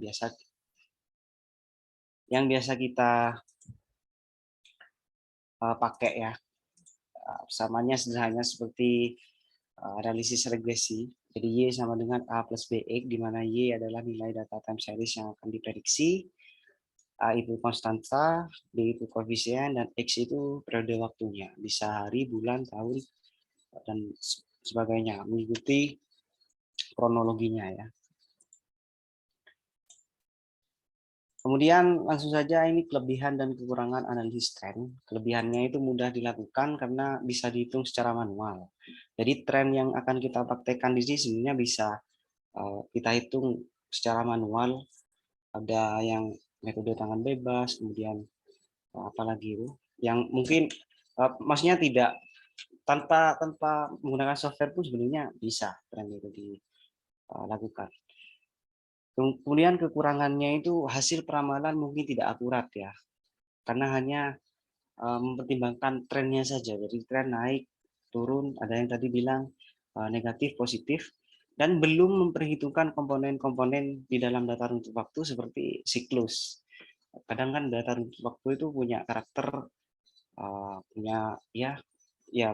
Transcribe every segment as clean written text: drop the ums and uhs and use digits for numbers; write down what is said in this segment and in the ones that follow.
biasa kita pakai ya. Samanya sederhana seperti analisis regresi. Jadi Y sama dengan A plus BX, di mana Y adalah nilai data time series yang akan diprediksi, A itu konstanta, B itu koefisien, dan X itu periode waktunya, bisa hari, bulan, tahun, dan sebagainya, mengikuti kronologinya ya. Kemudian langsung saja ini kelebihan dan kekurangan analisis tren. Kelebihannya itu mudah dilakukan karena bisa dihitung secara manual. Jadi tren yang akan kita praktekkan di sini sebenarnya bisa kita hitung secara manual. Ada yang metode tangan bebas, kemudian apalagi itu yang mungkin maksudnya tidak tanpa menggunakan software pun sebenarnya bisa tren itu dilakukan. Kemudian kekurangannya itu hasil peramalan mungkin tidak akurat ya, karena hanya mempertimbangkan trennya saja. Jadi tren naik, turun, ada yang tadi bilang negatif, positif, dan belum memperhitungkan komponen-komponen di dalam data runtut waktu seperti siklus. Kadang kan data runtut waktu itu punya karakter, punya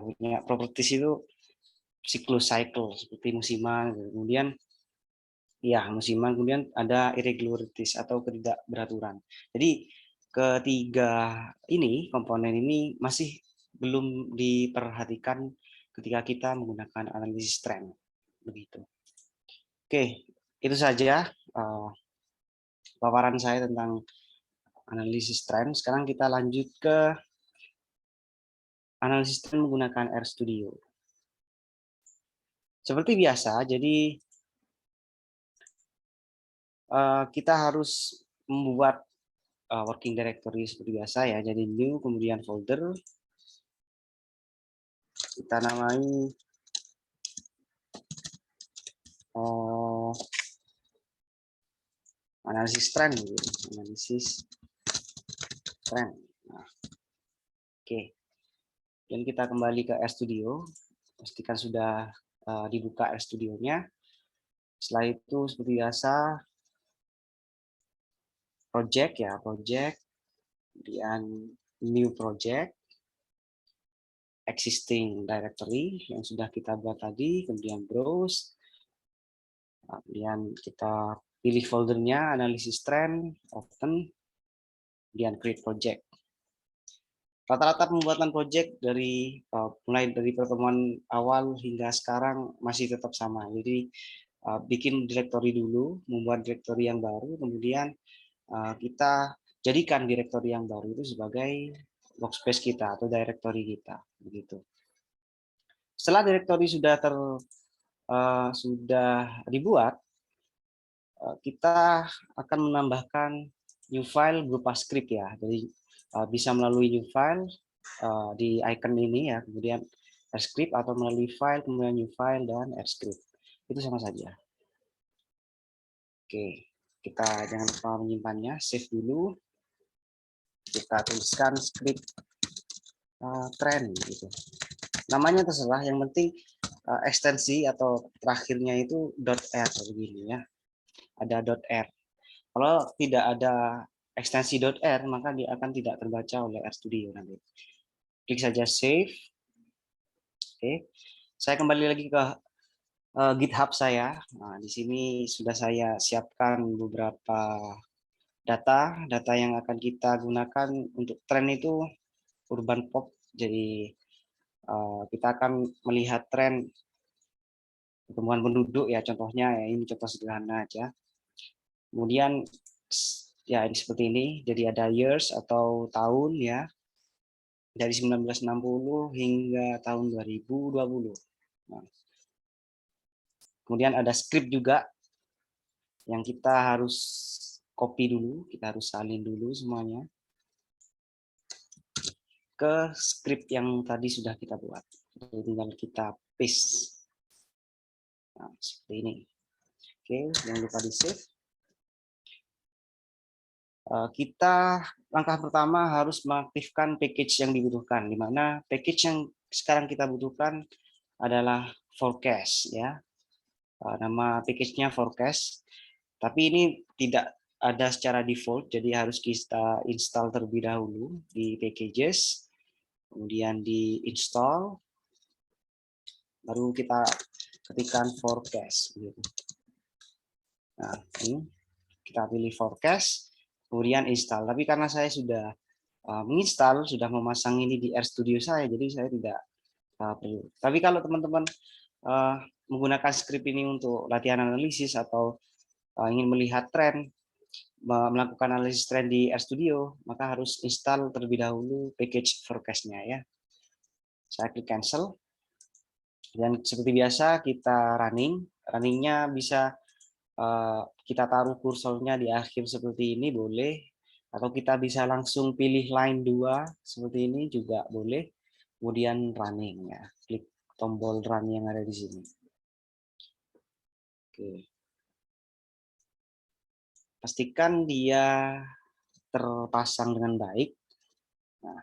punya properties itu siklus cycle seperti musiman, kemudian musiman, kemudian ada irregularities atau ketidakberaturan. Jadi ketiga ini komponen ini masih belum diperhatikan ketika kita menggunakan analisis tren, begitu. Oke, itu saja paparan saya tentang analisis tren. Sekarang kita lanjut ke analisis tren menggunakan RStudio. Seperti biasa, jadi kita harus membuat working directory seperti biasa ya. Jadi new, kemudian folder, kita namai analisis tren, analisis tren. Nah, oke. Dan kita kembali ke RStudio, pastikan sudah dibuka RStudio-nya. Setelah itu seperti biasa project ya, project, kemudian new project, existing directory yang sudah kita buat tadi, kemudian browse, kemudian kita pilih foldernya analisis trend, open, kemudian create project. Rata-rata pembuatan project dari mulai dari pertemuan awal hingga sekarang masih tetap sama. Jadi bikin directory dulu, membuat directory yang baru, kemudian kita jadikan directory yang baru itu sebagai workspace kita atau directory kita, begitu. Setelah directory sudah dibuat, kita akan menambahkan new file berupa script ya. Jadi bisa melalui new file di icon ini ya, kemudian script, atau melalui file kemudian new file dan script. Itu sama saja. Oke, kita jangan lupa menyimpannya, save dulu. Kita tuliskan script trend gitu. Namanya terserah, yang penting ekstensi atau terakhirnya itu .r begini ya. Ada .r. Kalau tidak ada ekstensi .r, maka dia akan tidak terbaca oleh RStudio nanti. Klik saja save. Oke. Saya kembali lagi ke GitHub saya. Nah, di sini sudah saya siapkan beberapa data yang akan kita gunakan untuk tren itu urban pop. Jadi kita akan melihat tren pertumbuhan penduduk ya, contohnya ya, ini contoh sederhana aja. Kemudian ya ini seperti ini, jadi ada years atau tahun ya, dari 1960 hingga tahun 2020. Nah, kemudian ada script juga yang kita harus copy dulu, kita harus salin dulu semuanya ke script yang tadi sudah kita buat. Jadi tinggal kita paste. Nah, seperti ini. Oke, jangan lupa di save. Kita langkah pertama harus mengaktifkan package yang dibutuhkan, di mana package yang sekarang kita butuhkan adalah forecast ya. Nama package-nya forecast, tapi ini tidak ada secara default, jadi harus kita install terlebih dahulu di packages, kemudian di install, baru kita ketikkan forecast. Nah, ini kita pilih forecast, kemudian install. Tapi karena saya sudah menginstal, sudah memasang ini di RStudio saya, jadi saya tidak perlu. Tapi kalau teman-teman menggunakan script ini untuk latihan analisis atau ingin melihat tren, melakukan analisis tren di RStudio, maka harus install terlebih dahulu package forecast-nya ya. Saya klik cancel. Dan seperti biasa kita running. Runningnya bisa kita taruh kursornya di akhir seperti ini boleh, atau kita bisa langsung pilih line 2 seperti ini juga boleh. Kemudian running ya. Klik tombol run yang ada di sini. Oke. Pastikan dia terpasang dengan baik. Nah,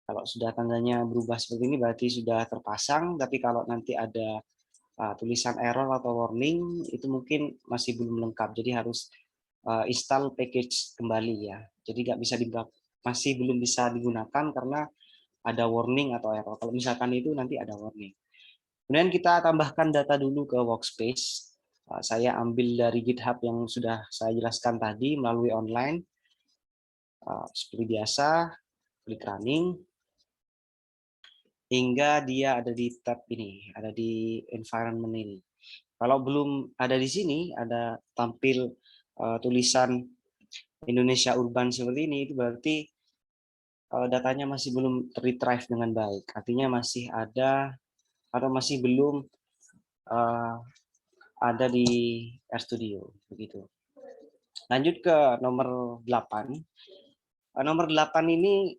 kalau sudah tandanya berubah seperti ini berarti sudah terpasang, tapi kalau nanti ada tulisan error atau warning itu mungkin masih belum lengkap, jadi harus install package kembali ya. Jadi nggak bisa masih belum bisa digunakan karena ada warning atau error. Kalau misalkan itu nanti ada warning. Kemudian kita tambahkan data dulu ke workspace. Saya ambil dari GitHub yang sudah saya jelaskan tadi melalui online. Seperti biasa, klik running hingga dia ada di tab ini, ada di environment ini. Kalau belum ada di sini, ada tampil tulisan Indonesia Urban seperti ini, itu berarti datanya masih belum retrieve dengan baik. Artinya masih ada atau masih belum ada di RStudio begitu. Lanjut ke nomor 8. Nomor 8 ini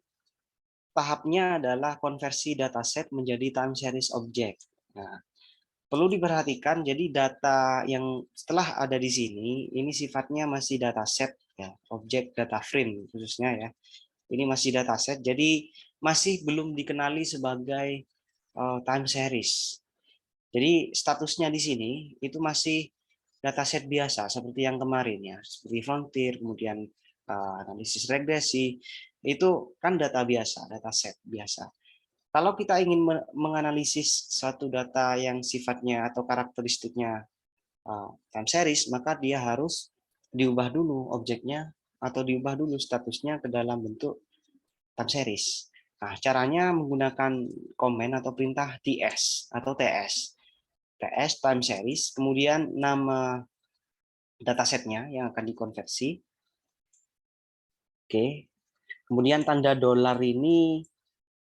tahapnya adalah konversi dataset menjadi time series object. Nah, perlu diperhatikan, jadi data yang setelah ada di sini, ini sifatnya masih dataset, ya, objek data frame khususnya ya. Ini masih dataset, jadi masih belum dikenali sebagai time series. Jadi statusnya di sini itu masih dataset biasa seperti yang kemarin ya, seperti frontier, kemudian analisis regresi, itu kan data biasa, dataset biasa. Kalau kita ingin menganalisis suatu data yang sifatnya atau karakteristiknya time series, maka dia harus diubah dulu objeknya atau diubah dulu statusnya ke dalam bentuk time series. Nah, caranya menggunakan komen atau perintah ts atau ts. TS time series, kemudian nama datasetnya yang akan dikonversi. Oke. Kemudian tanda dolar ini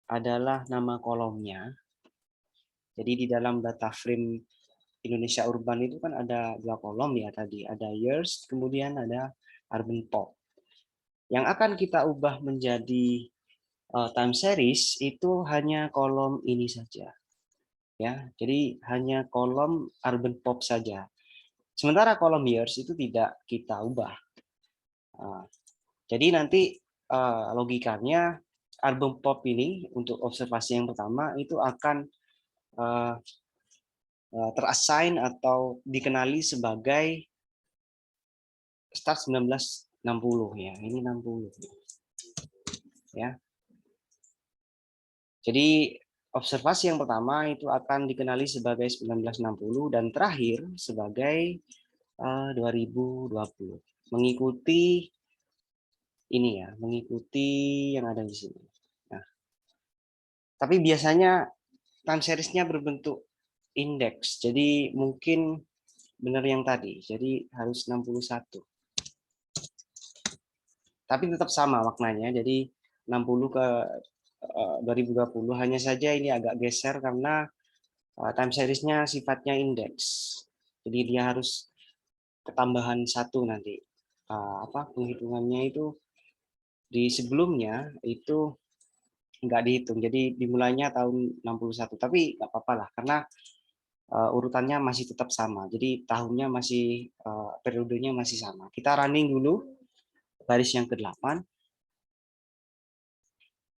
adalah nama kolomnya. Jadi di dalam data frame Indonesia Urban itu kan ada 2 kolom ya tadi, ada years, kemudian ada urban pop. Yang akan kita ubah menjadi time series itu hanya kolom ini saja. Ya, jadi hanya kolom urban pop saja. Sementara kolom years itu tidak kita ubah. Jadi nanti logikanya album pop ini untuk observasi yang pertama itu akan terassign atau dikenali sebagai start 1960 ya. Ini 60 ya. Jadi observasi yang pertama itu akan dikenali sebagai 1960 dan terakhir sebagai 2020. Mengikuti ini ya, mengikuti yang ada di sini. Nah, tapi biasanya time series-nya berbentuk indeks. Jadi mungkin benar yang tadi. Jadi harus 61. Tapi tetap sama maknanya. Jadi 60 ke 2020 hanya saja ini agak geser karena time series-nya sifatnya indeks. Jadi dia harus ketambahan 1 nanti. Penghitungannya itu di sebelumnya itu nggak dihitung. Jadi dimulainya tahun 61. Tapi nggak apa-apa lah karena urutannya masih tetap sama. Jadi tahunnya masih periodenya masih sama. Kita running dulu baris yang ke-8.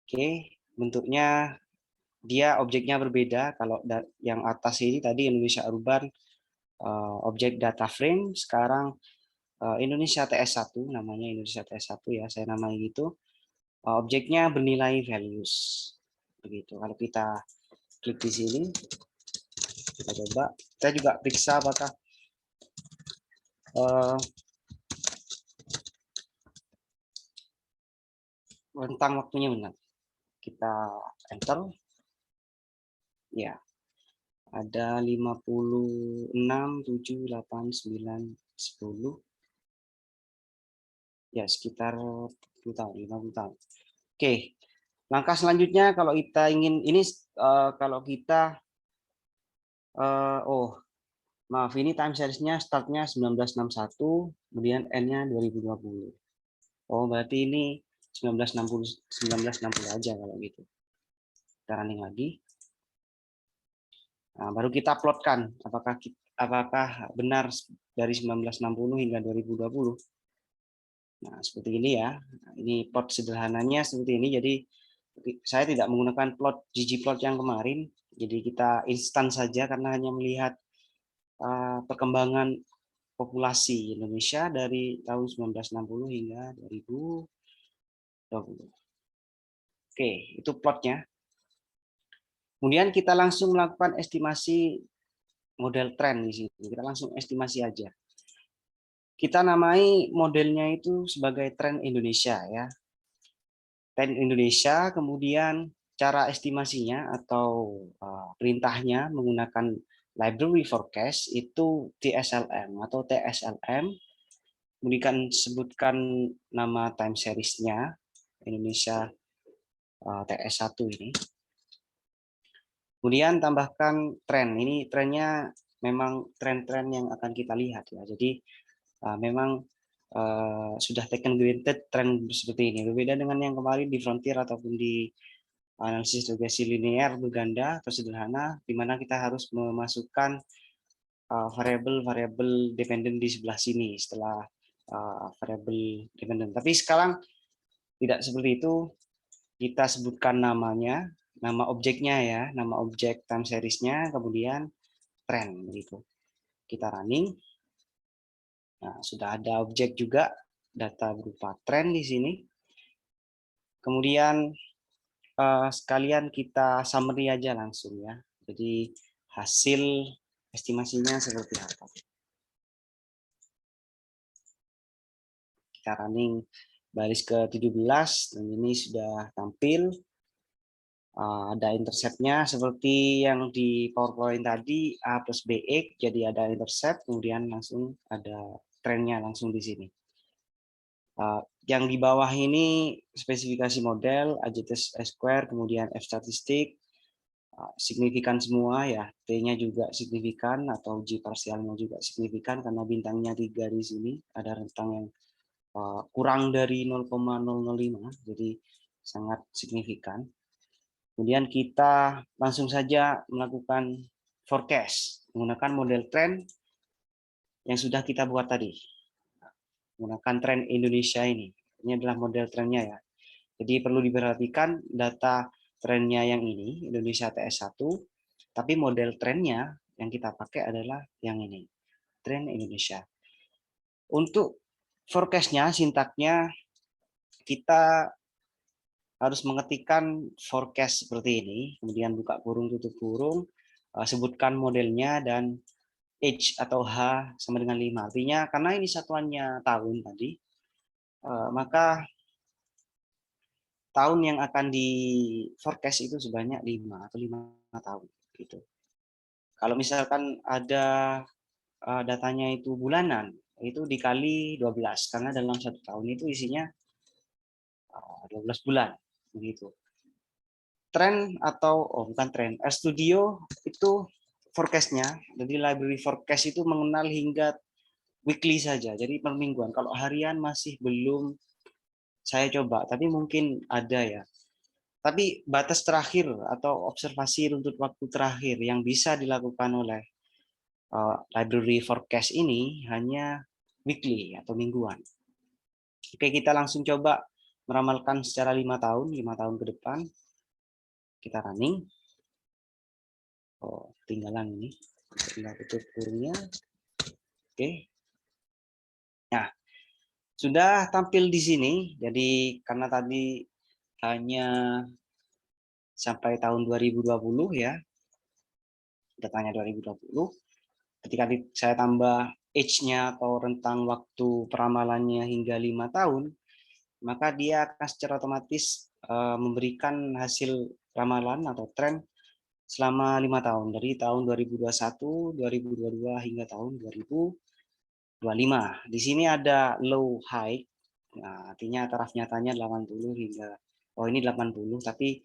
Oke, bentuknya dia objeknya berbeda. Kalau yang atas ini tadi Indonesia Urban objek data frame, sekarang Indonesia TS1, namanya Indonesia TS1 ya, saya namai gitu. Objeknya bernilai values. Begitu. Kalau kita klik di sini, kita coba, kita juga periksa apakah rentang waktunya benar. Kita enter, ya, ada 56, 7, 8, 9, 10, ya sekitar 10 tahun, 50 tahun. Oke, langkah selanjutnya kalau kita ingin ini kalau kita oh maaf, ini time series-nya startnya 1961, kemudian end-nya 2020. Oh berarti ini 1960 aja kalau gitu. Kita running lagi. Nah, baru kita plotkan apakah benar dari 1960 hingga 2020. Nah, seperti ini ya. Ini plot sederhananya seperti ini. Jadi saya tidak menggunakan plot ggplot yang kemarin. Jadi kita instan saja karena hanya melihat perkembangan populasi Indonesia dari tahun 1960 hingga 2020. Oke, itu plotnya. Kemudian kita langsung melakukan estimasi model tren di sini. Kita langsung estimasi aja. Kita namai modelnya itu sebagai tren Indonesia ya. Tren Indonesia, kemudian cara estimasinya atau perintahnya menggunakan library forecast itu TSLM atau TSLM. Kemudian sebutkan nama time series-nya Indonesia TS1 ini. Kemudian tambahkan tren. Ini trennya memang tren-tren yang akan kita lihat ya. Jadi memang sudah taken granted tren seperti ini. Berbeda dengan yang kemarin di frontier ataupun di analisis regresi linear berganda atau sederhana, di mana kita harus memasukkan variabel-variabel dependent di sebelah sini setelah variabel dependent. Tapi sekarang tidak seperti itu. Kita sebutkan namanya, nama objeknya ya, nama objek time series-nya, kemudian tren gitu. Kita running. Nah, sudah ada objek juga, data berupa tren di sini. Kemudian sekalian kita summary aja langsung ya. Jadi hasil estimasinya seperti apa. Kita running baris ke 17 dan ini sudah tampil. Ada intercept-nya seperti yang di PowerPoint tadi A plus BX, jadi ada intercept, kemudian langsung ada trennya langsung di sini. Yang di bawah ini spesifikasi model, AJT square, kemudian F statistik, signifikan semua ya, T-nya juga signifikan atau G parsialnya juga signifikan karena bintangnya 3 di sini, ada rentang yang kurang dari 0,005, jadi sangat signifikan. Kemudian kita langsung saja melakukan forecast menggunakan model tren yang sudah kita buat tadi. Menggunakan tren Indonesia ini. Ini adalah model trennya ya. Jadi perlu diperhatikan data trennya yang ini, Indonesia TS1, tapi model trennya yang kita pakai adalah yang ini, tren Indonesia. Untuk forecast-nya, sintaknya, kita harus mengetikkan forecast seperti ini, kemudian buka kurung, tutup kurung, sebutkan modelnya, dan H atau H sama dengan 5. Artinya karena ini satuannya tahun tadi, maka tahun yang akan di forecast itu sebanyak 5 atau 5 tahun. Gitu. Kalau misalkan ada datanya itu bulanan, itu dikali 12, karena dalam satu tahun itu isinya 12 bulan. Begitu. Tren atau bukan tren, RStudio itu forecast-nya, jadi library forecast itu mengenal hingga weekly saja, jadi per mingguan. Kalau harian masih belum saya coba, tapi mungkin ada ya. Tapi batas terakhir atau observasi runtut waktu terakhir yang bisa dilakukan oleh library forecast ini hanya weekly atau mingguan. Oke, kita langsung coba meramalkan secara 5 tahun ke depan. Kita running. Oh, tinggalan ini. Tinggal tutup kurungnya. Oke. Nah, sudah tampil di sini. Jadi karena tadi hanya sampai tahun 2020 ya, datanya 2020. Ketika saya tambah age-nya atau rentang waktu peramalannya hingga 5 tahun, maka dia akan secara otomatis memberikan hasil ramalan atau tren selama 5 tahun, dari tahun 2021, 2022 hingga tahun 2025. Di sini ada low high, nah, artinya taraf nyatanya 80 hingga, oh ini 80, tapi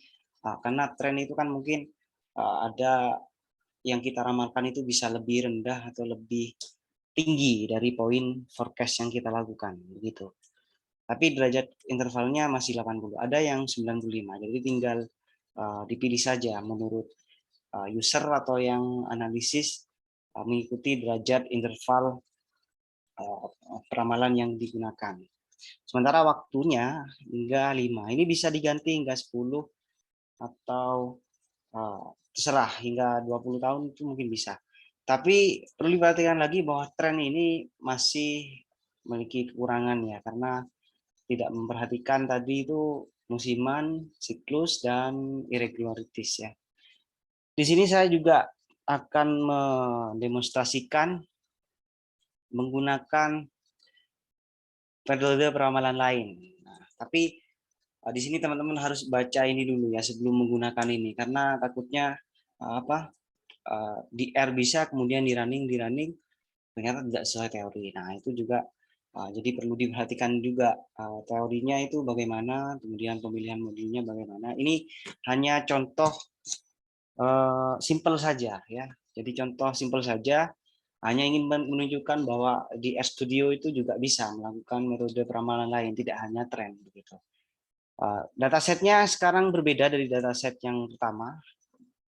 karena tren itu kan mungkin ada yang kita ramalkan itu bisa lebih rendah atau lebih tinggi dari poin forecast yang kita lakukan, begitu. Tapi derajat intervalnya masih 80, ada yang 95, jadi tinggal dipilih saja menurut user atau yang analisis mengikuti derajat interval peramalan yang digunakan. Sementara waktunya hingga 5, ini bisa diganti hingga 10 atau terserah hingga 20 tahun itu mungkin bisa. Tapi perlu diperhatikan lagi bahwa tren ini masih memiliki kekurangan ya, karena tidak memperhatikan tadi itu musiman, siklus, dan irregularities ya. Di sini saya juga akan mendemonstrasikan menggunakan metode peramalan lain. Nah, tapi di sini teman-teman harus baca ini dulu ya sebelum menggunakan ini, karena takutnya di R bisa kemudian di running ternyata tidak sesuai teori. Nah itu juga jadi perlu diperhatikan juga teorinya itu bagaimana, kemudian pemilihan modulnya bagaimana. Ini hanya contoh simple saja ya. Jadi contoh simple saja, hanya ingin menunjukkan bahwa di RStudio itu juga bisa melakukan metode peramalan lain, tidak hanya tren begitu. Datasetnya sekarang berbeda dari dataset yang pertama.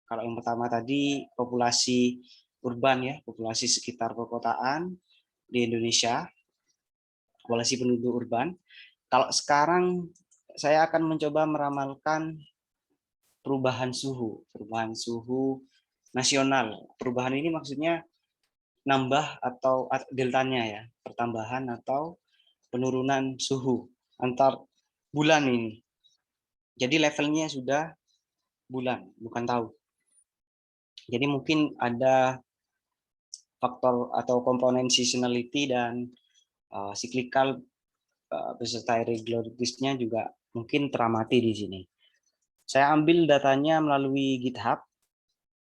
Kalau yang pertama tadi populasi urban ya, populasi sekitar perkotaan di Indonesia, populasi penduduk urban. Kalau sekarang saya akan mencoba meramalkan perubahan suhu nasional. Perubahan ini maksudnya nambah atau deltanya ya, pertambahan atau penurunan suhu antar bulan ini. Jadi levelnya sudah bulan, bukan tahun. Jadi mungkin ada faktor atau komponen seasonality dan cyclical beserta irregularities-nya juga mungkin teramati di sini. Saya ambil datanya melalui GitHub.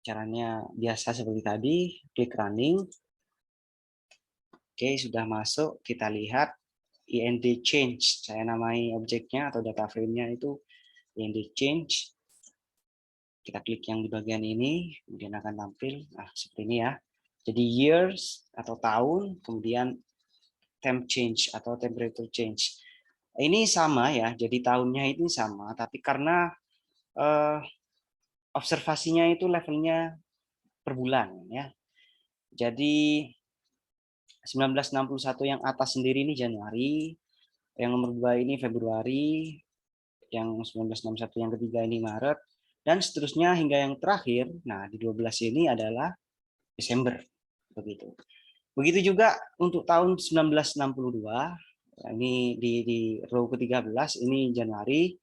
Caranya biasa seperti tadi, klik running. Oke, sudah masuk. Kita lihat IND change. Saya namai objeknya atau data frame-nya itu IND change. Kita klik yang di bagian ini, kemudian akan tampil seperti ini ya. Jadi years atau tahun, kemudian temp change atau temperature change. Ini sama ya, jadi tahunnya ini sama, tapi karena observasinya itu levelnya per bulan ya. Jadi 1961 yang atas sendiri ini Januari, yang nomor 2 ini Februari, yang 1961 yang ketiga ini Maret, dan seterusnya hingga yang terakhir. Nah, di 12 ini adalah Desember begitu. Begitu juga untuk tahun 1962, ini di row ke-13 ini Januari,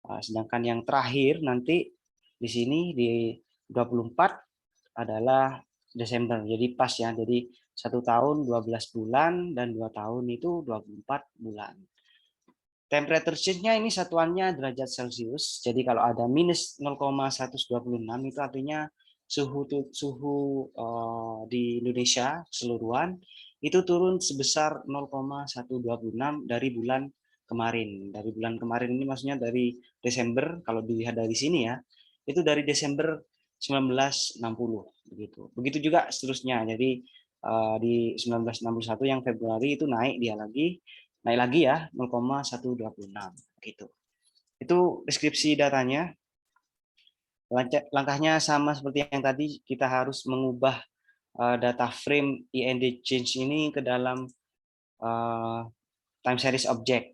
sedangkan yang terakhir nanti di sini di 24 adalah Desember. Jadi pas ya, jadi 1 tahun 12 bulan dan 2 tahun itu 24 bulan. Temperature change-nya ini satuannya derajat Celcius. Jadi kalau ada minus 0,126 itu artinya suhu di Indonesia keseluruhan itu turun sebesar 0,126 dari bulan kemarin. Dari bulan kemarin ini maksudnya dari Desember, kalau dilihat dari sini ya, itu dari Desember 1960 begitu. Begitu juga seterusnya. Jadi di 1961 yang Februari itu naik lagi ya 0,126 gitu. Itu deskripsi datanya. Langkahnya sama seperti yang tadi, kita harus mengubah data frame IND change ini ke dalam time series object.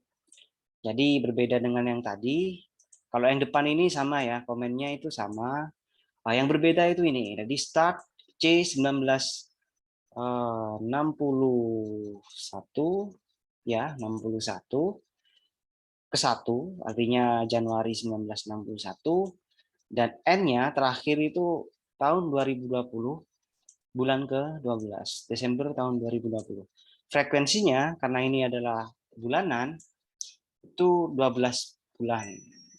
Jadi berbeda dengan yang tadi. Kalau yang depan ini sama ya, komennya itu sama. Yang berbeda itu ini. Jadi start C19 61 ya, 61 ke 1, artinya Januari 1961, dan N-nya terakhir itu tahun 2020, bulan ke-12, Desember tahun 2020. Frekuensinya karena ini adalah bulanan itu 12 bulan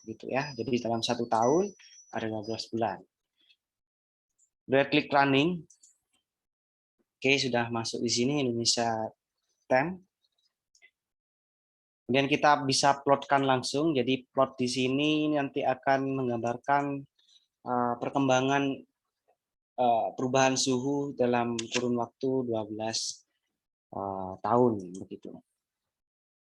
gitu ya. Jadi dalam 1 tahun ada 12 bulan. Udah klik running. Oke, sudah masuk di sini Indonesia Time. Kemudian kita bisa plotkan langsung. Jadi plot di sini nanti akan menggambarkan perkembangan perubahan suhu dalam kurun waktu 12 tahun begitu.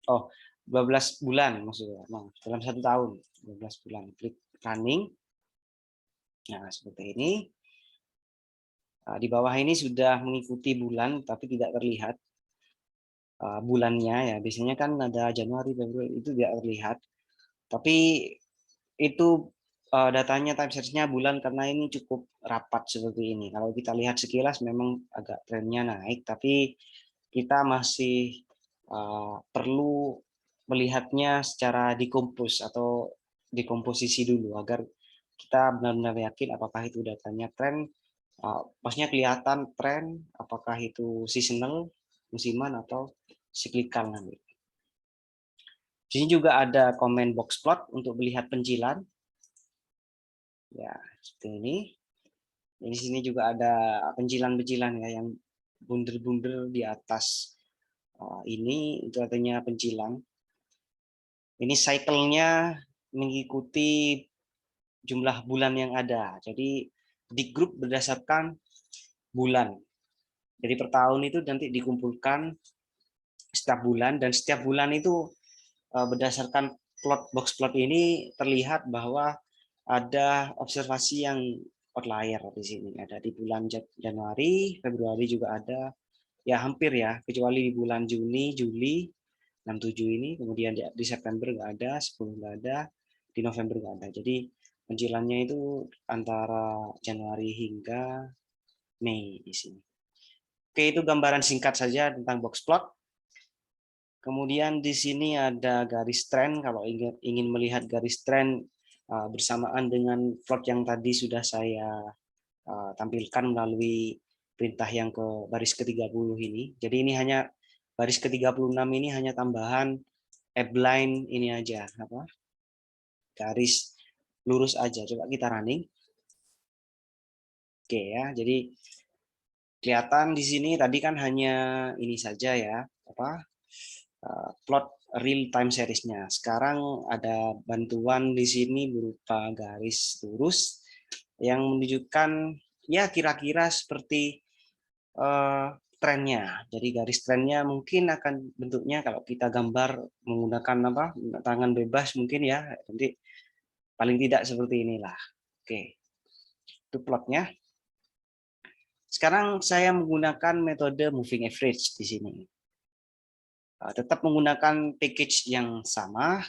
Oh, 12 bulan maksudnya. Nah, dalam 1 tahun, 12 bulan. Klik running. Nah, seperti ini. Di bawah ini sudah mengikuti bulan tapi tidak terlihat bulannya ya. Biasanya kan ada Januari, Februari itu tidak terlihat. Tapi itu datanya time series-nya bulan karena ini cukup rapat seperti ini. Kalau kita lihat sekilas memang agak trennya naik, tapi kita masih perlu melihatnya secara dikompos atau dekomposisi dulu agar kita benar-benar yakin apakah itu datanya tren, maksudnya kelihatan tren, apakah itu seasonal, musiman atau cyclical nanti. Di sini juga ada comment box plot untuk melihat pencilan. Ya, seperti ini. Di sini juga ada pencilan-pencilan ya yang bunder-bunder di atas ini itu artinya pencilan. Ini cycle-nya mengikuti jumlah bulan yang ada. Jadi di grup berdasarkan bulan. Jadi per tahun itu nanti dikumpulkan setiap bulan dan setiap bulan itu berdasarkan box plot ini terlihat bahwa ada observasi yang outlier di sini. Ada di bulan Januari, Februari juga ada, ya hampir ya, kecuali di bulan Juni, Juli, 67 ini, kemudian di September nggak ada, 10 nggak ada, di November nggak ada. Jadi pencilannya itu antara Januari hingga Mei di sini. Oke, itu gambaran singkat saja tentang box plot. Kemudian di sini ada garis tren. Kalau ingin melihat garis tren bersamaan dengan plot yang tadi sudah saya tampilkan melalui perintah yang ke baris ke-30 ini. Jadi ini hanya baris ke-36 ini hanya tambahan appline ini aja, apa? Garis lurus aja. Coba kita running. Oke ya, jadi kelihatan di sini tadi kan hanya ini saja ya, apa? Plot real time series-nya. Sekarang ada bantuan di sini berupa garis lurus yang menunjukkan ya kira-kira seperti trennya. Jadi garis trennya mungkin akan bentuknya kalau kita gambar menggunakan apa tangan bebas mungkin ya nanti paling tidak seperti inilah. Oke, itu plotnya. Sekarang saya menggunakan metode moving average di sini. Tetap menggunakan package yang sama,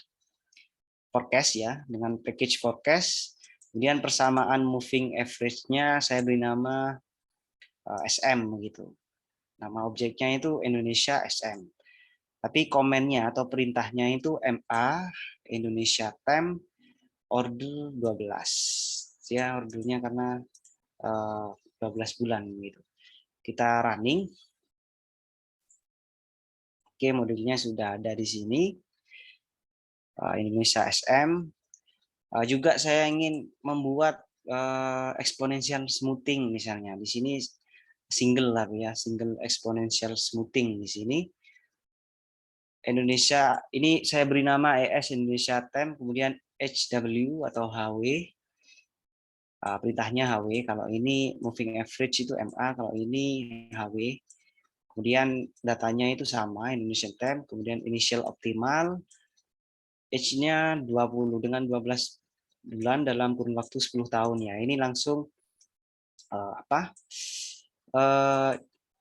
forecast ya, dengan package forecast. Kemudian persamaan moving average-nya saya beri nama SM gitu. Nama objeknya itu Indonesia SM. Tapi komennya atau perintahnya itu MA Indonesia Time order 12. Ya, ordernya karena 12 bulan gitu. Kita running. Oke, modelnya sudah ada di sini. Indonesia SM. Juga saya ingin membuat exponential smoothing misalnya. Di sini single lah ya, single exponential smoothing di sini. Indonesia ini saya beri nama ES Indonesia Time, kemudian HW atau HW. Perintahnya HW, kalau ini moving average itu MA, kalau ini HW. Kemudian datanya itu sama Indonesian Time, kemudian initial optimal, H-nya 20 dengan 12 bulan dalam kurun waktu 10 tahun ya. Ini langsung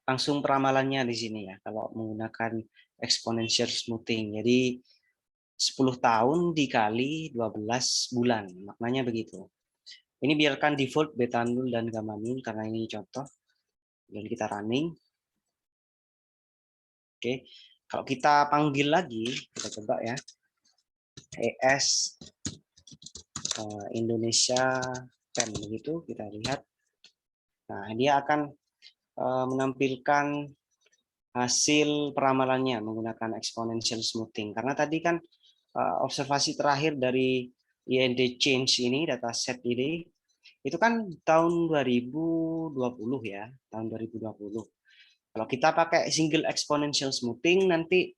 langsung peramalannya di sini ya kalau menggunakan exponential smoothing. Jadi 10 tahun dikali 12 bulan, maknanya begitu. Ini biarkan default beta 0 dan gamma 0 karena ini contoh. Dan kita running. Oke, kalau kita panggil lagi, kita coba ya, ES Indonesia Tem begitu, kita lihat. Nah, dia akan menampilkan hasil peramalannya menggunakan exponential smoothing. Karena tadi kan observasi terakhir dari IND change ini, dataset ini, itu kan tahun 2020 ya, tahun 2020. Kalau kita pakai single exponential smoothing, nanti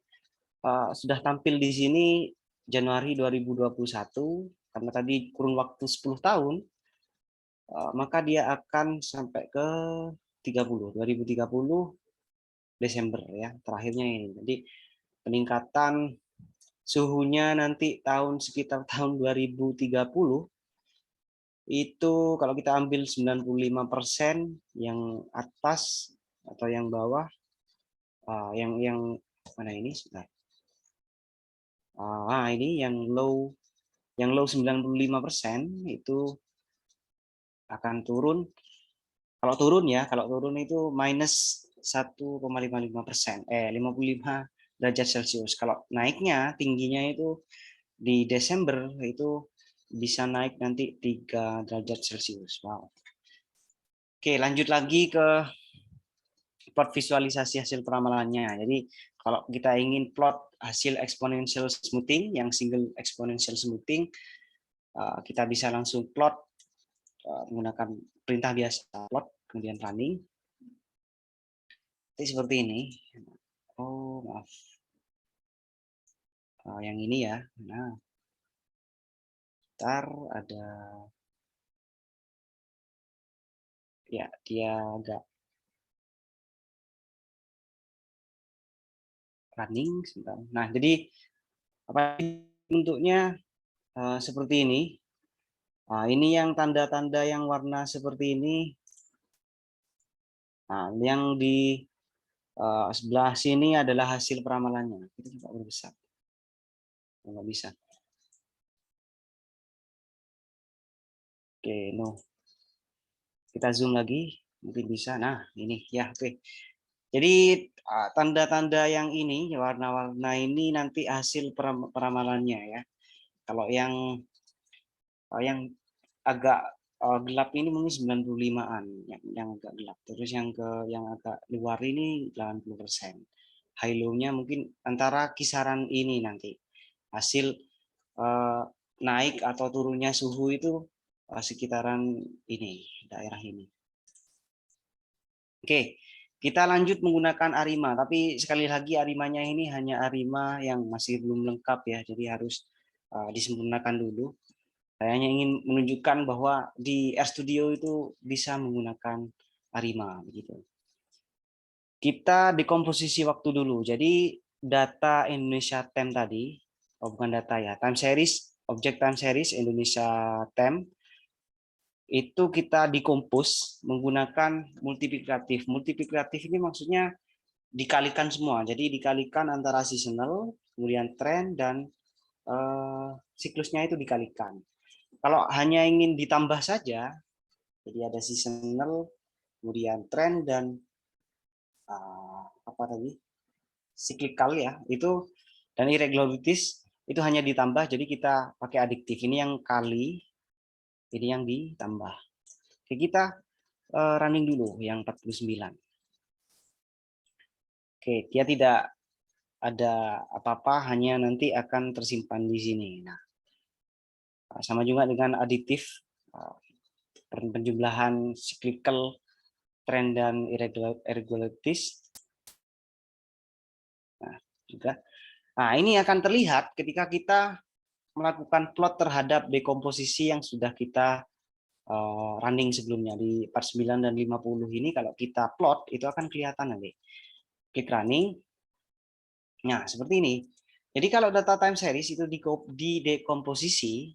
sudah tampil di sini Januari 2021, karena tadi kurun waktu 10 tahun, maka dia akan sampai ke 2030 Desember ya, terakhirnya ini. Jadi peningkatan suhunya nanti sekitar tahun 2030 itu kalau kita ambil 95% yang atas atau yang bawah, yang mana ini sudah, ini yang low 95% itu akan turun. Kalau turun itu minus 1,55%, 55 derajat Celcius. Kalau naiknya tingginya itu di Desember itu bisa naik nanti 3 derajat Celcius. Wow. Oke, lanjut lagi ke plot visualisasi hasil peramalannya. Jadi kalau kita ingin plot hasil exponential smoothing, yang single exponential smoothing, kita bisa langsung plot menggunakan perintah biasa, plot, kemudian running. Jadi seperti ini. Oh, maaf. Yang ini ya. Nah, ntar ada, ya dia agak running sebentar. Nah, jadi apa bentuknya seperti ini. Nah, ini yang tanda-tanda yang warna seperti ini. Nah, yang di sebelah sini adalah hasil peramalannya. Kita coba berbesar. Nggak bisa. Oke, no. Kita zoom lagi, mungkin bisa. Nah, ini ya, oke. Jadi tanda-tanda yang ini, warna-warna ini nanti hasil peramalannya ya. Kalau yang agak gelap ini mungkin 95-an, yang agak gelap. Terus yang agak luar ini 80%. High low-nya mungkin antara kisaran ini nanti. Hasil naik atau turunnya suhu itu sekitaran ini, daerah ini. Oke, kita lanjut menggunakan ARIMA, tapi sekali lagi ARIMA-nya ini hanya ARIMA yang masih belum lengkap ya, jadi harus disempurnakan dulu. Saya hanya ingin menunjukkan bahwa di RStudio itu bisa menggunakan ARIMA begitu. Kita dekomposisi waktu dulu. Jadi data Indonesia Tem tadi, bukan data ya, time series, objek time series Indonesia Tem itu kita dikompos menggunakan multiplikatif. Multiplikatif ini maksudnya dikalikan semua. Jadi dikalikan antara seasonal, kemudian tren dan siklusnya itu dikalikan. Kalau hanya ingin ditambah saja, jadi ada seasonal, kemudian tren dan apa tadi, cyclical ya, itu dan irregularities itu hanya ditambah. Jadi kita pakai adiktif. Ini yang kali, ini yang ditambah. Oke, kita running dulu yang 49. Oke, dia tidak ada apa-apa, hanya nanti akan tersimpan di sini. Nah, sama juga dengan adiktif, penjumlahan cyclical, trend dan irregularities. Nah, juga. Nah, ini akan terlihat ketika kita melakukan plot terhadap dekomposisi yang sudah kita running sebelumnya di 49 dan 50 ini. Kalau kita plot itu akan kelihatan nanti. Klik running. Nah, seperti ini. Jadi kalau data time series itu di dekomposisi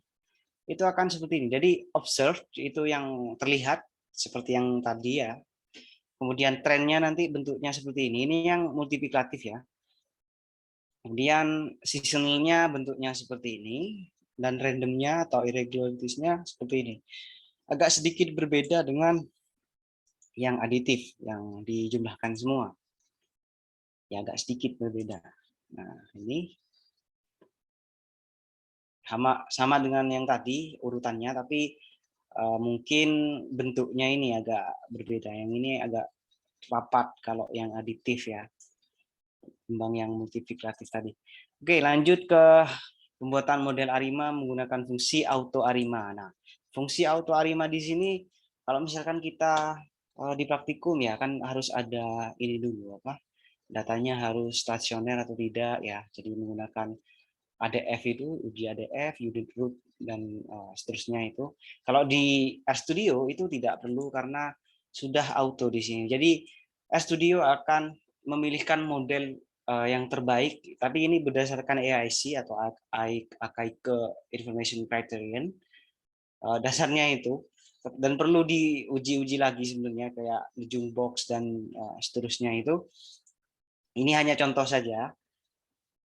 itu akan seperti ini. Jadi observe itu yang terlihat seperti yang tadi ya. Kemudian trennya nanti bentuknya seperti ini. Ini yang multiplikatif ya. Kemudian seasonalnya bentuknya seperti ini dan randomnya atau irregularitiesnya seperti ini. Agak sedikit berbeda dengan yang aditif yang dijumlahkan semua. ya agak sedikit berbeda. Nah, ini sama dengan yang tadi urutannya, tapi mungkin bentuknya ini agak berbeda. Yang ini agak rapat kalau yang aditif ya, kembang yang multiplikatif tadi. Oke, lanjut ke pembuatan model ARIMA menggunakan fungsi auto ARIMA. Nah, fungsi auto ARIMA di sini kalau misalkan kita di praktikum ya kan harus ada ini dulu apa? Datanya harus stasioner atau tidak ya. Jadi menggunakan ADF itu, uji ADF, unit root dan seterusnya itu. Kalau di RStudio itu tidak perlu karena sudah auto di sini. Jadi RStudio akan memilihkan model yang terbaik, tapi ini berdasarkan AIC atau Archaic Information Criterion. Dasarnya itu dan perlu diuji-uji lagi sebenarnya kayak Jungbox dan seterusnya itu. Ini hanya contoh saja.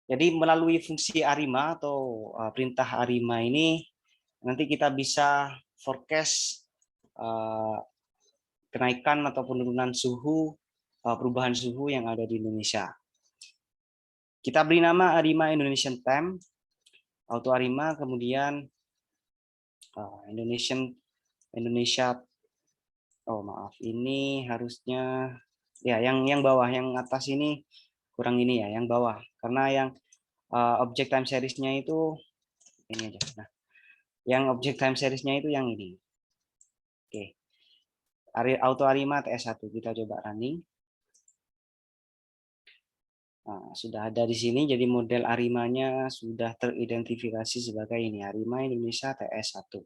Jadi melalui fungsi ARIMA atau perintah ARIMA ini nanti kita bisa forecast kenaikan atau penurunan suhu, perubahan suhu yang ada di Indonesia. Kita beri nama ARIMA Indonesian Time, auto ARIMA, kemudian Indonesia. Oh maaf, ini harusnya ya yang bawah, yang atas ini kurang ini ya, yang bawah karena yang object time seriesnya itu ini aja. Nah, yang object time seriesnya itu yang ini. Oke. Auto ARIMA TS1 kita coba running. Nah, sudah ada di sini, jadi model ARIMA-nya sudah teridentifikasi sebagai ini, ARIMA Indonesia TS1.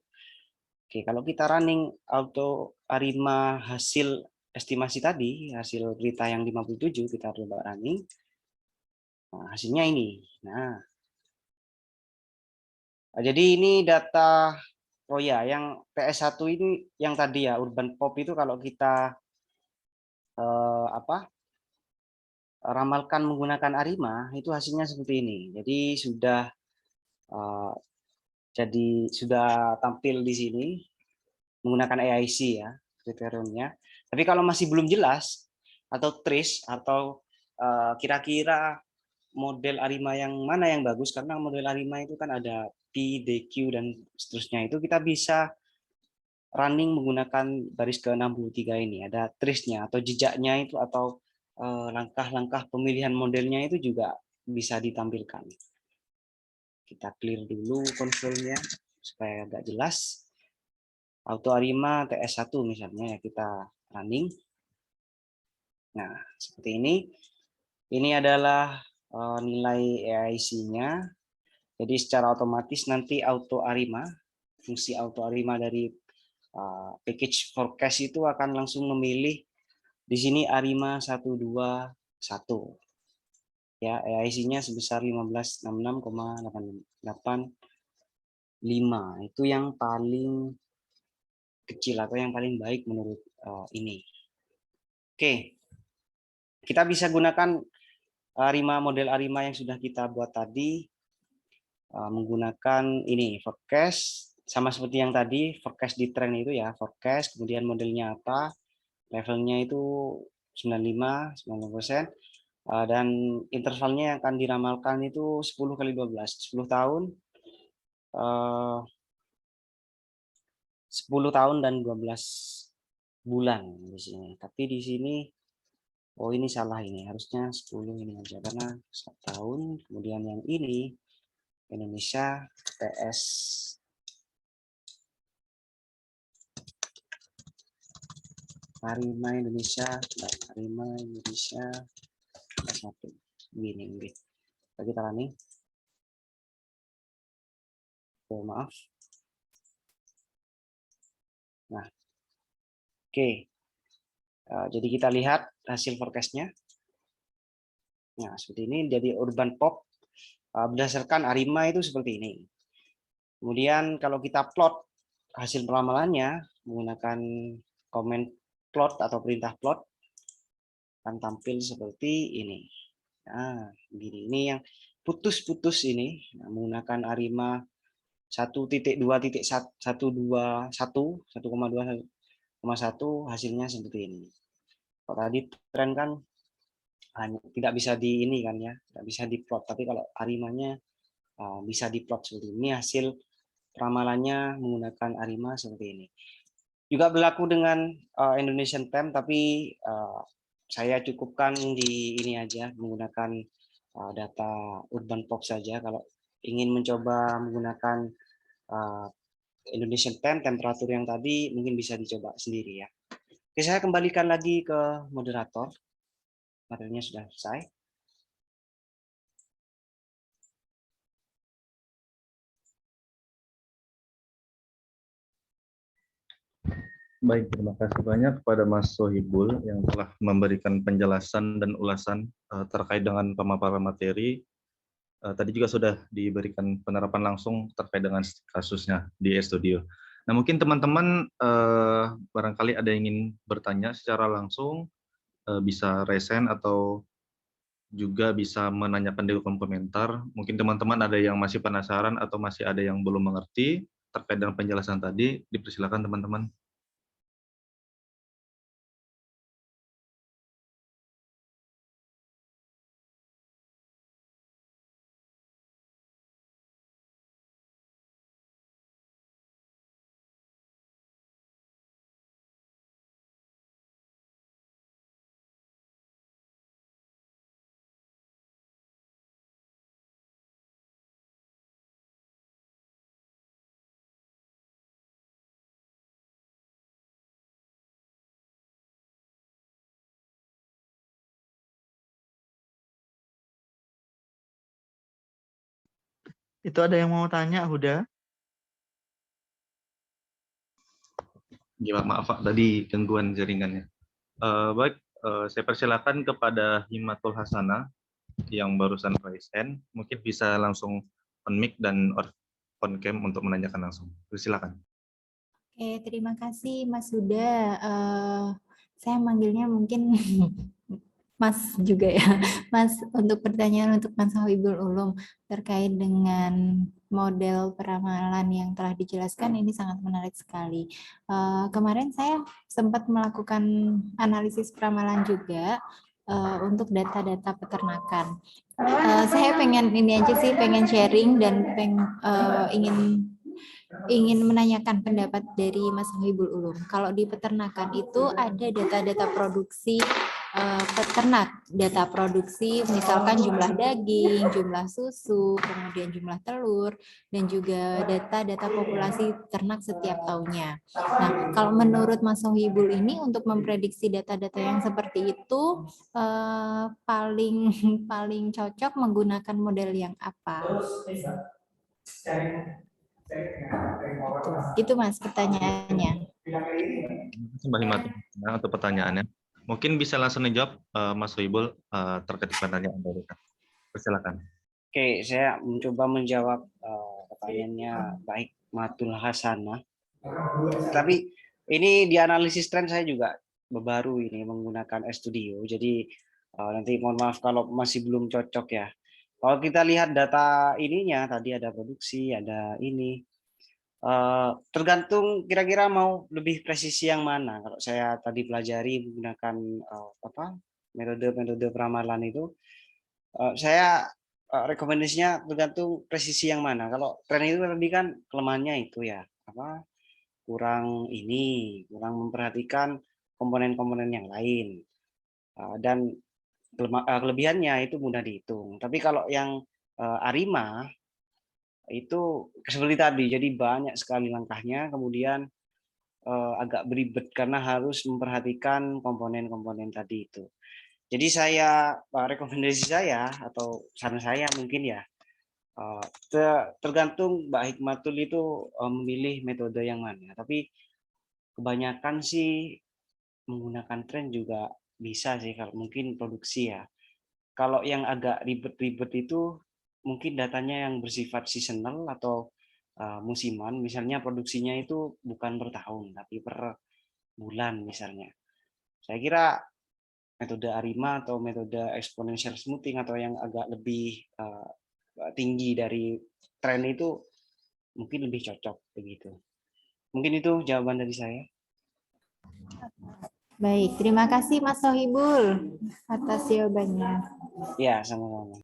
Oke, kalau kita running auto ARIMA hasil estimasi tadi, hasil berita yang 57, kita coba running. Nah, hasilnya ini. Nah, jadi ini data, oh ya, yang TS1 ini yang tadi ya, Urban Pop itu kalau kita ramalkan menggunakan ARIMA itu hasilnya seperti ini. Jadi sudah tampil di sini menggunakan AIC ya kriterionnya. Tapi kalau masih belum jelas atau trace atau kira-kira model ARIMA yang mana yang bagus, karena model ARIMA itu kan ada P, DQ dan seterusnya, itu kita bisa running menggunakan baris ke-63 ini. Ada trace-nya atau jejaknya itu atau langkah-langkah pemilihan modelnya itu juga bisa ditampilkan. Kita clear dulu konsolnya supaya agak jelas. Auto ARIMA TS1 misalnya ya, kita running. Nah, seperti ini. Ini adalah nilai AIC-nya. Jadi secara otomatis nanti auto ARIMA, fungsi auto ARIMA dari package forecast itu akan langsung memilih di sini ARIMA 121. Ya, AIC-nya sebesar 1566,885. Itu yang paling kecil atau yang paling baik menurut ini. Oke. Kita bisa gunakan ARIMA, model ARIMA yang sudah kita buat tadi menggunakan ini forecast, sama seperti yang tadi forecast di trend itu ya, forecast kemudian modelnya apa, levelnya itu 95-90%, dan intervalnya yang akan diramalkan itu 10 kali 12, 10 tahun, 10 tahun dan 12 bulan di sini. Tapi di sini oh ini salah, ini harusnya 10 ini aja karena 1 tahun. Kemudian yang ini Indonesia TS ARIMA Indonesia TS1 gini. Kita running. Oh, maaf. Nah, oke. Jadi kita lihat hasil forecast-nya. Nah, seperti ini. Jadi Urban Pop berdasarkan ARIMA itu seperti ini. Kemudian kalau kita plot hasil peramalannya menggunakan comment plot atau perintah plot akan tampil seperti ini. Nah, begini. Ini yang putus-putus ini menggunakan ARIMA 1.2.121 1,2,1 hasilnya seperti ini. Kalau tadi tren kan hanya tidak bisa di ini kan ya, tidak bisa diplot. Tapi kalau Arimanya bisa diplot seperti ini, hasil ramalannya menggunakan Arima seperti ini. Juga berlaku dengan Indonesian Time, tapi saya cukupkan di ini aja, menggunakan data Urban Pop saja. Kalau ingin mencoba menggunakan Indonesian Time, temperatur yang tadi mungkin bisa dicoba sendiri ya. Oke, saya kembalikan lagi ke moderator. Materinya sudah selesai. Baik, terima kasih banyak kepada Mas Sohibul yang telah memberikan penjelasan dan ulasan terkait dengan pemaparan materi. Tadi juga sudah diberikan penerapan langsung terkait dengan kasusnya di studio. Nah, mungkin teman-teman barangkali ada yang ingin bertanya secara langsung, bisa resen atau juga bisa menanyakan di kolom komentar. Mungkin teman-teman ada yang masih penasaran atau masih ada yang belum mengerti terkait dengan penjelasan tadi, dipersilakan teman-teman. Itu ada yang mau tanya, Huda? Ya, maaf Pak, tadi gangguan jaringannya. Baik, saya persilakan kepada Himatul Hasanah yang barusan raise hand. Mungkin bisa langsung on mic dan on cam untuk menanyakan langsung. Silakan. Oke, terima kasih Mas Huda. Saya manggilnya mungkin Mas juga ya, Mas, untuk pertanyaan untuk Mas Habibul Ulum terkait dengan model peramalan yang telah dijelaskan, ini sangat menarik sekali. Kemarin saya sempat melakukan analisis peramalan juga untuk data-data peternakan. Saya pengen ini aja sih, pengen sharing dan ingin menanyakan pendapat dari Mas Habibul Ulum. Kalau di peternakan itu ada data-data produksi peternak, data produksi misalkan jumlah daging, jumlah susu, kemudian jumlah telur, dan juga data-data populasi ternak setiap tahunnya. Nah, kalau menurut Mas Sohibul ini untuk memprediksi data-data yang seperti itu paling cocok menggunakan model yang apa? Itu Mas pertanyaannya. Mbak Himatul untuk pertanyaannya. Mungkin bisa langsung dijawab Mas Sohibul terkait pertanyaan dari Anda. Silakan. Oke, saya mencoba menjawab pertanyaannya baik Matul Hasanah. Tapi ini di analisis tren saya juga baru ini menggunakan studio. Jadi nanti mohon maaf kalau masih belum cocok ya. Kalau kita lihat data ininya tadi ada produksi, ada ini. Tergantung kira-kira mau lebih presisi yang mana. Kalau saya tadi pelajari menggunakan metode peramalan itu, saya rekomendasinya tergantung presisi yang mana. Kalau tren itu tadi kan kelemahannya itu ya kurang memperhatikan komponen-komponen yang lain, dan kelebihannya itu mudah dihitung. Tapi kalau yang Arima itu seperti tadi, jadi banyak sekali langkahnya, kemudian agak beribet karena harus memperhatikan komponen-komponen tadi itu. Jadi rekomendasi saya atau saran saya mungkin ya, tergantung Mbak Hikmatul itu memilih metode yang mana. Tapi kebanyakan sih menggunakan tren juga bisa sih, kalau mungkin produksi ya. Kalau yang agak ribet-ribet itu mungkin datanya yang bersifat seasonal atau musiman, misalnya produksinya itu bukan per tahun tapi per bulan misalnya. Saya kira metode Arima atau metode exponential smoothing atau yang agak lebih tinggi dari tren itu mungkin lebih cocok begitu. Mungkin itu jawaban dari saya. Baik, terima kasih Mas Sohibul atas jawabannya. Ya, sama-sama.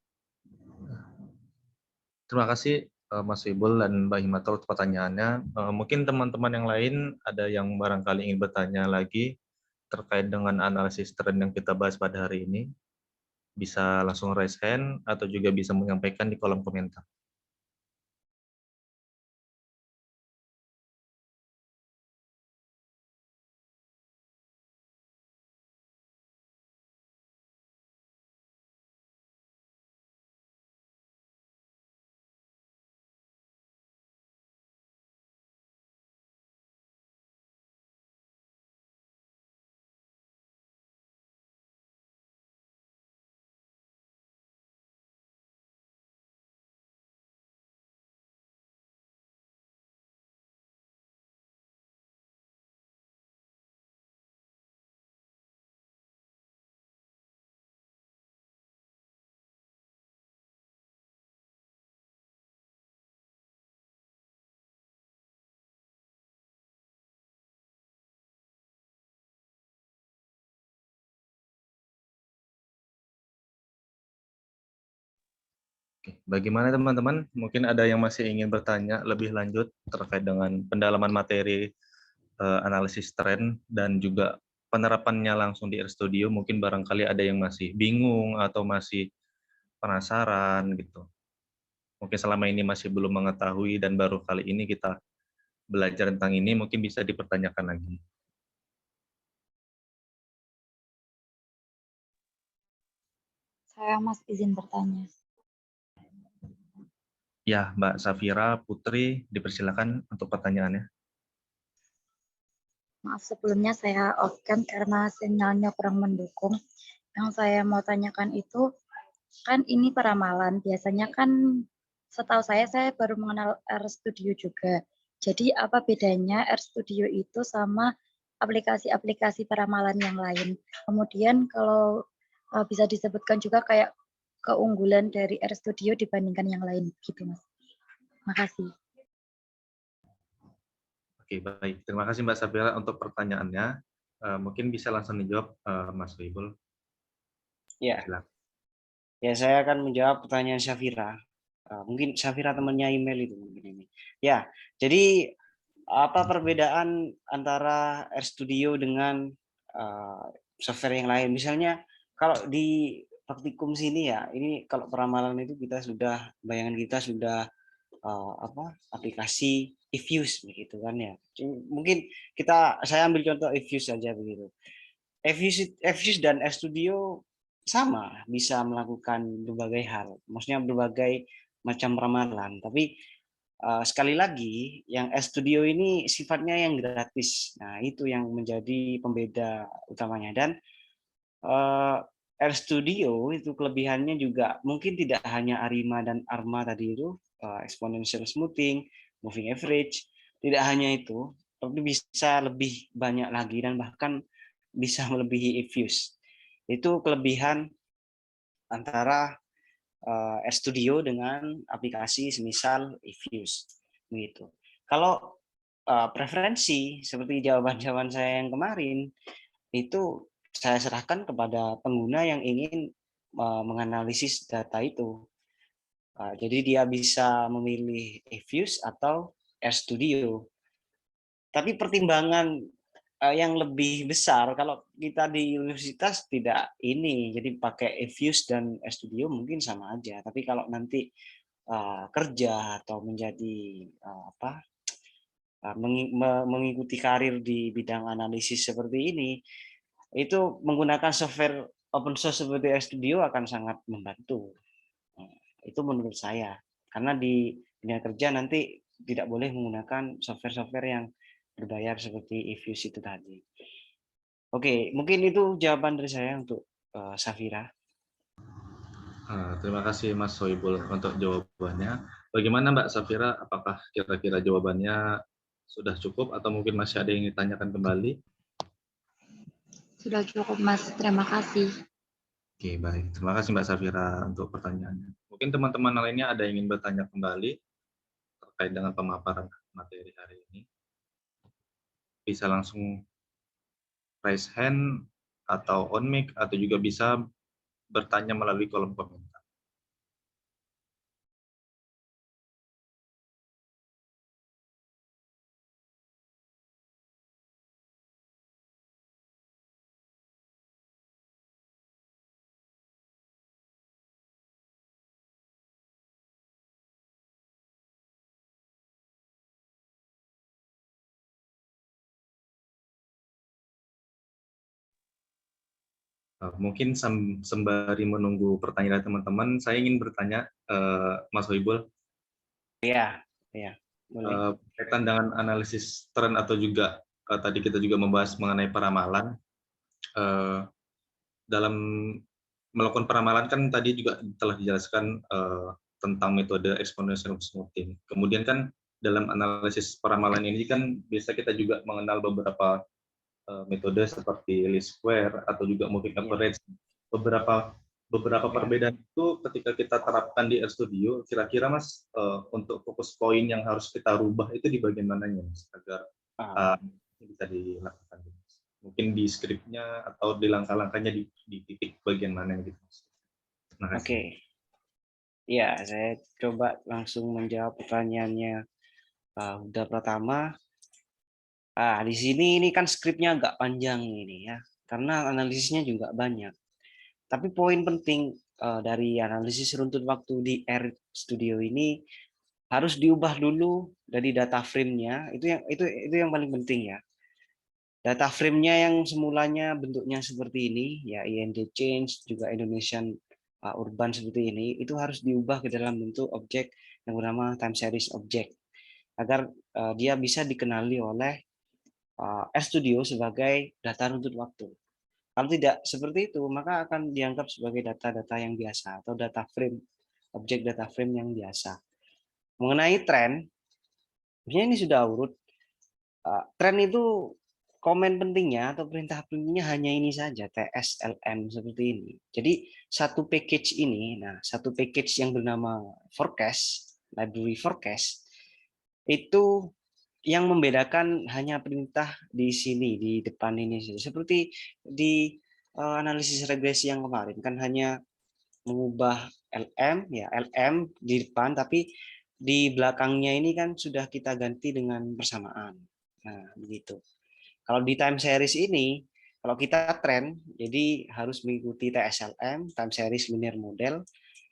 Terima kasih Mas Wibul dan Mbak Himatul untuk pertanyaannya. Mungkin teman-teman yang lain ada yang barangkali ingin bertanya lagi terkait dengan analisis tren yang kita bahas pada hari ini. Bisa langsung raise hand atau juga bisa menyampaikan di kolom komentar. Oke, bagaimana teman-teman? Mungkin ada yang masih ingin bertanya lebih lanjut terkait dengan pendalaman materi analisis tren dan juga penerapannya langsung di RStudio. Mungkin barangkali ada yang masih bingung atau masih penasaran gitu. Mungkin selama ini masih belum mengetahui dan baru kali ini kita belajar tentang ini, mungkin bisa dipertanyakan lagi. Saya Mas izin bertanya. Ya, Mbak Safira Putri, dipersilakan untuk pertanyaannya. Maaf sebelumnya saya off cam karena sinyalnya kurang mendukung. Yang saya mau tanyakan itu, kan ini peramalan. Biasanya kan setahu saya baru mengenal RStudio juga. Jadi apa bedanya RStudio itu sama aplikasi-aplikasi peramalan yang lain? Kemudian kalau bisa disebutkan juga kayak keunggulan dari RStudio dibandingkan yang lain gitu Mas. Makasih. Oke, baik. Terima kasih Mbak Safira untuk pertanyaannya. Mungkin bisa langsung dijawab Mas Wibul. Ya, Silakan. ya saya akan menjawab pertanyaan Syafira. Mungkin Syafira temannya email itu mungkin ini. Ya, jadi apa perbedaan antara RStudio dengan software yang lain? Misalnya kalau di praktikum sini ya, ini kalau peramalan itu kita sudah bayangan kita sudah aplikasi eFuse begitu kan ya. Mungkin saya ambil contoh eFuse saja begitu. eFuse dan RStudio sama bisa melakukan berbagai hal, maksudnya berbagai macam ramalan. Tapi sekali lagi yang RStudio ini sifatnya yang gratis. Nah itu yang menjadi pembeda utamanya. Dan RStudio itu kelebihannya juga mungkin tidak hanya ARIMA dan ARMA tadi itu, exponential smoothing, moving average, tidak hanya itu, tapi bisa lebih banyak lagi dan bahkan bisa melebihi eFuse. Itu kelebihan antara RStudio dengan aplikasi semisal eFuse begitu. Kalau preferensi seperti jawaban-jawaban saya yang kemarin itu saya serahkan kepada pengguna yang ingin menganalisis data itu. Jadi dia bisa memilih eFuse atau RStudio. Tapi pertimbangan yang lebih besar kalau kita di universitas tidak ini, jadi pakai eFuse dan RStudio mungkin sama aja. Tapi kalau nanti kerja atau menjadi mengikuti karir di bidang analisis seperti ini, itu menggunakan software open source seperti RStudio akan sangat membantu. Itu menurut saya. Karena di dunia kerja nanti tidak boleh menggunakan software-software yang berbayar seperti eFuse itu tadi. Oke, mungkin itu jawaban dari saya untuk Safira. Terima kasih Mas Soibul untuk jawabannya. Bagaimana Mbak Safira, apakah kira-kira jawabannya sudah cukup atau mungkin masih ada yang ditanyakan kembali? Sudah cukup Mas, terima kasih. Oke, baik. Terima kasih Mbak Safira untuk pertanyaannya. Mungkin teman-teman lainnya ada yang ingin bertanya kembali terkait dengan pemaparan materi hari ini. Bisa langsung raise hand atau on mic, atau juga bisa bertanya melalui kolom komentar. Mungkin sembari menunggu pertanyaan dari teman-teman, saya ingin bertanya, Mas Hoibul, Iya, boleh. berkaitan dengan analisis tren atau juga tadi kita juga membahas mengenai peramalan. Dalam melakukan peramalan kan tadi juga telah dijelaskan tentang metode exponential smoothing. Kemudian kan dalam analisis peramalan ini kan biasa kita juga mengenal beberapa metode seperti least square atau juga moving average. Beberapa perbedaan itu ketika kita terapkan di RStudio, kira-kira Mas untuk fokus poin yang harus kita rubah itu di bagian mananya Mas, agar bisa dilakukan? Mungkin di skripnya atau di langkah-langkahnya di titik bagian mana gitu Mas? Terima kasih. Oke. Ya, saya coba langsung menjawab pertanyaannya Huda pertama. Di sini ini kan skripnya agak panjang ini ya, karena analisisnya juga banyak. Tapi poin penting dari analisis runtut waktu di RStudio ini harus diubah dulu dari data frame-nya. Itu yang paling penting ya. Data frame-nya yang semulanya bentuknya seperti ini, ya IND change, juga Indonesian urban seperti ini, itu harus diubah ke dalam bentuk objek yang bernama time series object, agar dia bisa dikenali oleh RStudio sebagai data runtut waktu. Kalau tidak seperti itu, maka akan dianggap sebagai data-data yang biasa atau data frame, objek data frame yang biasa. Mengenai tren, sebenarnya ini sudah urut. Tren itu komen pentingnya atau perintah pentingnya hanya ini saja, TSLM seperti ini. Jadi satu package ini, satu package yang bernama forecast, library forecast, itu yang membedakan hanya perintah di sini, di depan ini. Seperti di analisis regresi yang kemarin, kan hanya mengubah LM, ya LM di depan, tapi di belakangnya ini kan sudah kita ganti dengan persamaan. Nah, begitu. Kalau di time series ini, kalau kita tren, jadi harus mengikuti TSLM, time series linear model.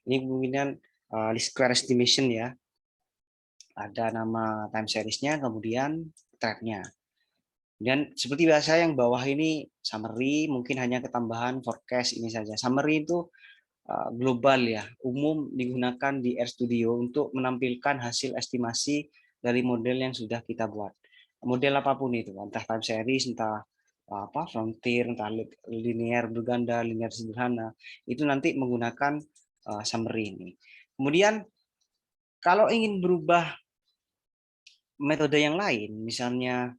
Ini kemungkinan least square estimation ya. Ada nama time series-nya, kemudian trendnya. Dan seperti biasa yang bawah ini summary, mungkin hanya ketambahan forecast ini saja. Summary itu global ya, umum digunakan di RStudio untuk menampilkan hasil estimasi dari model yang sudah kita buat. Model apapun itu, entah time series, entah frontier, entah linear berganda, linear sederhana, itu nanti menggunakan summary ini. Kemudian kalau ingin berubah metode yang lain, misalnya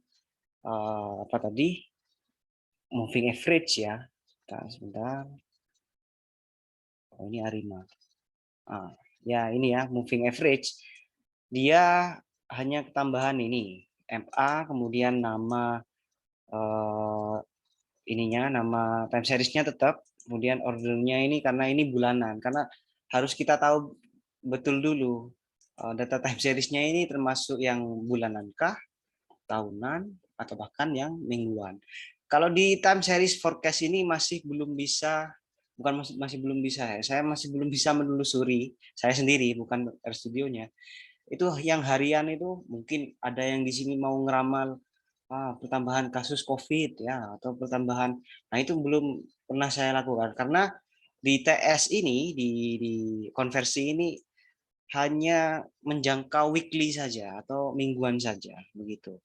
apa tadi, moving average ya, sebentar. Oh, ini Arima. Ya ini ya, moving average. Dia hanya tambahan ini, MA, kemudian nama nama time series-nya tetap, kemudian ordernya ini karena ini bulanan, karena harus kita tahu betul dulu data time series-nya ini termasuk yang bulanankah, tahunan, atau bahkan yang mingguan. Kalau di time series forecast ini masih belum bisa, masih belum bisa ya. Saya masih belum bisa menelusuri saya sendiri, bukan RStudio-nya. Itu yang harian itu mungkin ada yang di sini mau ngeramal pertambahan kasus COVID ya atau pertambahan. Nah, itu belum pernah saya lakukan karena di TS ini di konversi ini hanya menjangkau weekly saja atau mingguan saja begitu.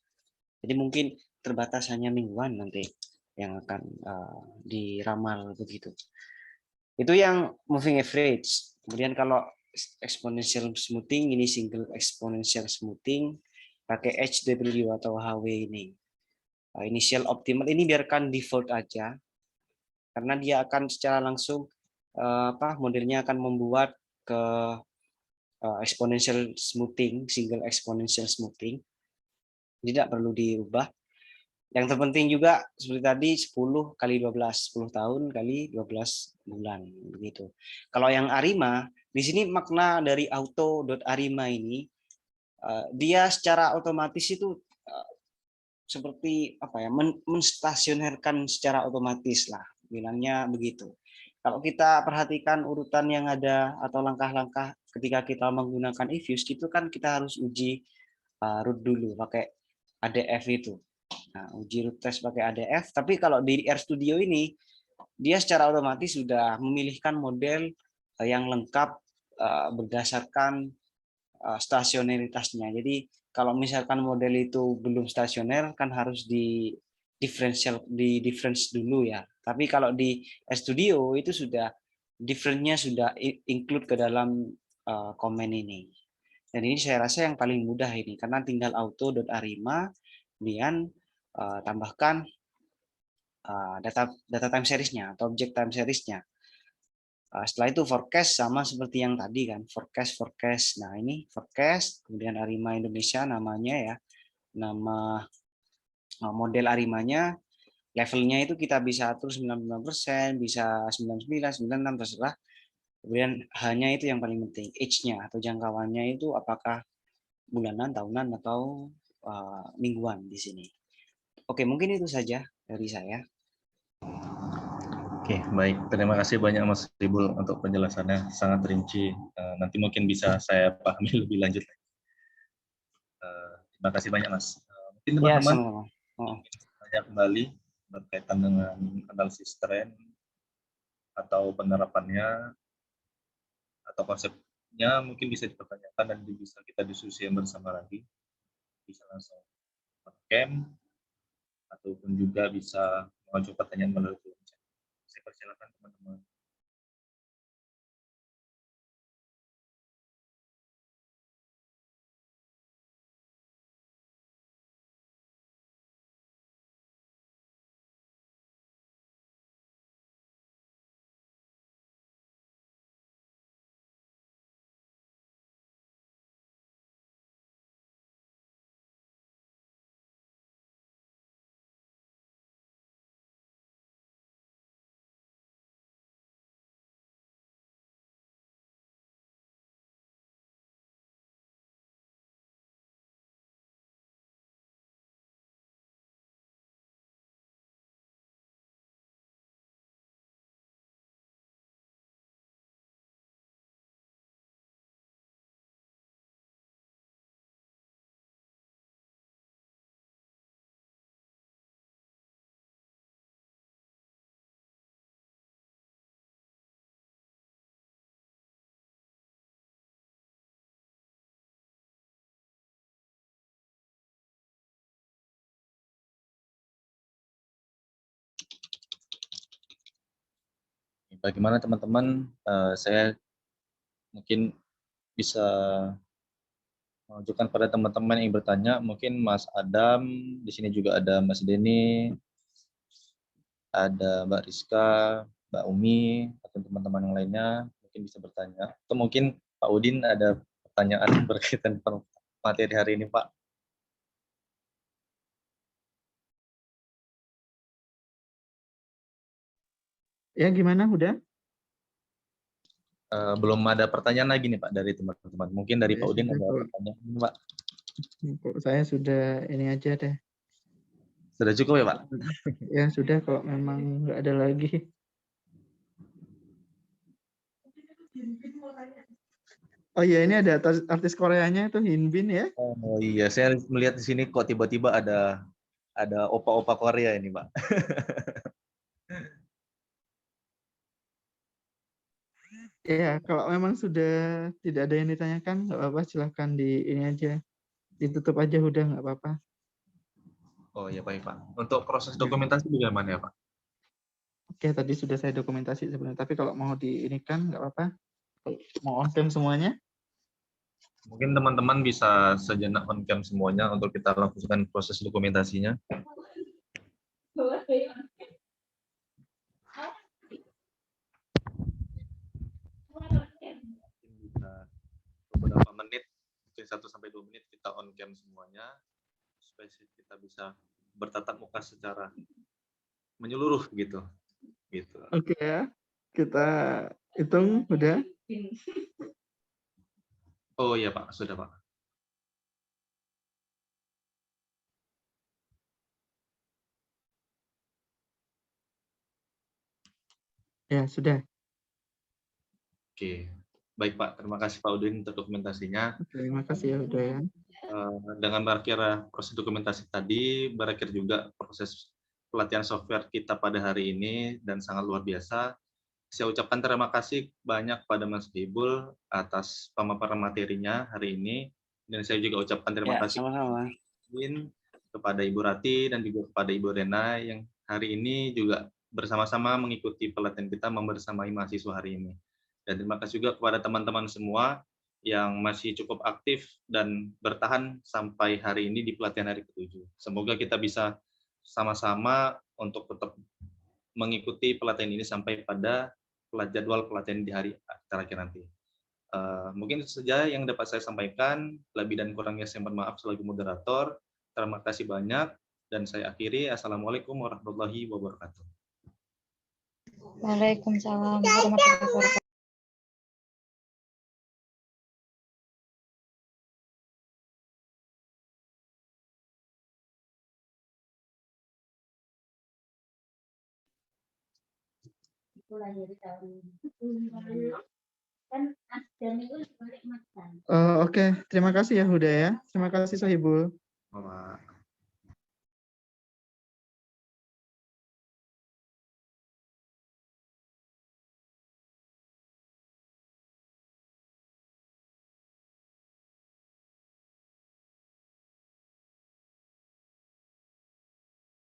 Jadi mungkin terbatas hanya mingguan nanti yang akan diramal begitu. Itu yang moving average. Kemudian kalau exponential smoothing, ini single exponential smoothing pakai HW atau HW ini. Initial optimal ini biarkan default aja karena dia akan secara langsung modelnya akan membuat ke exponential smoothing, single exponential smoothing. Tidak perlu diubah. Yang terpenting juga seperti tadi 10 kali 12, 10 tahun kali 12 bulan begitu. Kalau yang Arima, di sini makna dari auto.arima ini dia secara otomatis itu seperti apa ya, menstasionerkan secara otomatis lah, bilangnya begitu. Kalau kita perhatikan urutan yang ada atau langkah-langkah ketika kita menggunakan eViews itu kan kita harus uji root dulu pakai ADF itu. Nah, uji root test pakai ADF, tapi kalau di RStudio ini dia secara otomatis sudah memilihkan model yang lengkap berdasarkan stasioneritasnya. Jadi kalau misalkan model itu belum stasioner kan harus di difference dulu ya. Tapi kalau di RStudio itu sudah difference-nya sudah include ke dalam komen ini. Dan ini saya rasa yang paling mudah ini karena tinggal auto.arima kemudian tambahkan data time series-nya atau objek time series-nya. Setelah itu forecast sama seperti yang tadi kan, forecast. Nah ini forecast, kemudian Arima Indonesia namanya ya, nama model Arimanya, levelnya itu kita bisa atur 99%, bisa 99, 96, terserah. Kemudian hanya itu yang paling penting, age-nya atau jangkauannya itu apakah bulanan, tahunan, atau mingguan di sini. Oke, mungkin itu saja dari saya. Oke, baik. Terima kasih banyak Mas Ribul untuk penjelasannya, sangat rinci. Nanti mungkin bisa saya pahami lebih lanjut. Terima kasih banyak Mas. Mungkin Ya, teman-teman sama-sama. tanya kembali berkaitan dengan analisis tren atau penerapannya atau konsepnya mungkin bisa dipertanyakan dan bisa kita diskusi bersama lagi. Bisa langsung camp ataupun juga bisa mengajukan pertanyaan melalui kolom chat. Saya persilakan teman-teman. Bagaimana teman-teman? Saya mungkin bisa menunjukkan pada teman-teman yang bertanya, mungkin Mas Adam, di sini juga ada Mas Denny, ada Mbak Rizka, Mbak Umi, atau teman-teman yang lainnya mungkin bisa bertanya. Atau mungkin Pak Udin ada pertanyaan berkaitan materi hari ini, Pak. Ya, gimana? Udah? Belum ada pertanyaan lagi nih Pak dari teman-teman. Mungkin dari Ya, Pak Udin sudah, ada kalau pertanyaan, Pak. saya sudah ini aja deh. Sudah cukup ya Pak? Ya sudah, kalau memang nggak ada lagi. Oh iya, ini ada artis Koreanya itu Hyunbin ya. Oh iya, saya melihat di sini kok tiba-tiba ada opa-opa Korea ini Pak. Ya, kalau memang sudah tidak ada yang ditanyakan, nggak apa-apa, silahkan di ini aja, ditutup aja, udah nggak apa-apa. Oh iya baik Pak. Untuk proses Ya. dokumentasi bagaimana ya Pak? Oke, tadi sudah saya dokumentasi sebenarnya, tapi kalau mau diinikan nggak apa-apa. Mau on cam semuanya? Mungkin teman-teman bisa sejenak on cam semuanya untuk kita lakukan proses dokumentasinya. Bisa beberapa menit, mungkin 1 sampai 2 menit kita on cam semuanya supaya kita bisa bertatap muka secara menyeluruh gitu. Oke ya. Kita hitung udah. Oh iya Pak, sudah Pak. Ya, sudah. Oke, baik Pak. Terima kasih Pak Udin untuk dokumentasinya. Terima kasih ya udah ya. Dengan berakhir proses dokumentasi tadi, berakhir juga proses pelatihan software kita pada hari ini dan sangat luar biasa. Saya ucapkan terima kasih banyak pada Mas Bibul atas pemaparan materinya hari ini, dan saya juga ucapkan terima Ya, kasih sama-sama. kepada Ibu Rati dan juga kepada Ibu Rena yang hari ini juga bersama-sama mengikuti pelatihan kita membersamai mahasiswa hari ini. Dan terima kasih juga kepada teman-teman semua yang masih cukup aktif dan bertahan sampai hari ini di pelatihan hari ke-7. Semoga kita bisa sama-sama untuk tetap mengikuti pelatihan ini sampai pada jadwal pelatihan di hari terakhir nanti. Mungkin itu saja yang dapat saya sampaikan. Lebih dan kurangnya saya mohon maaf selaku moderator. Terima kasih banyak dan saya akhiri. Assalamualaikum warahmatullahi wabarakatuh. Waalaikumsalam warahmatullahi wabarakatuh. Oke, terima kasih ya Huda ya. Terima kasih Sohibul. Bapak.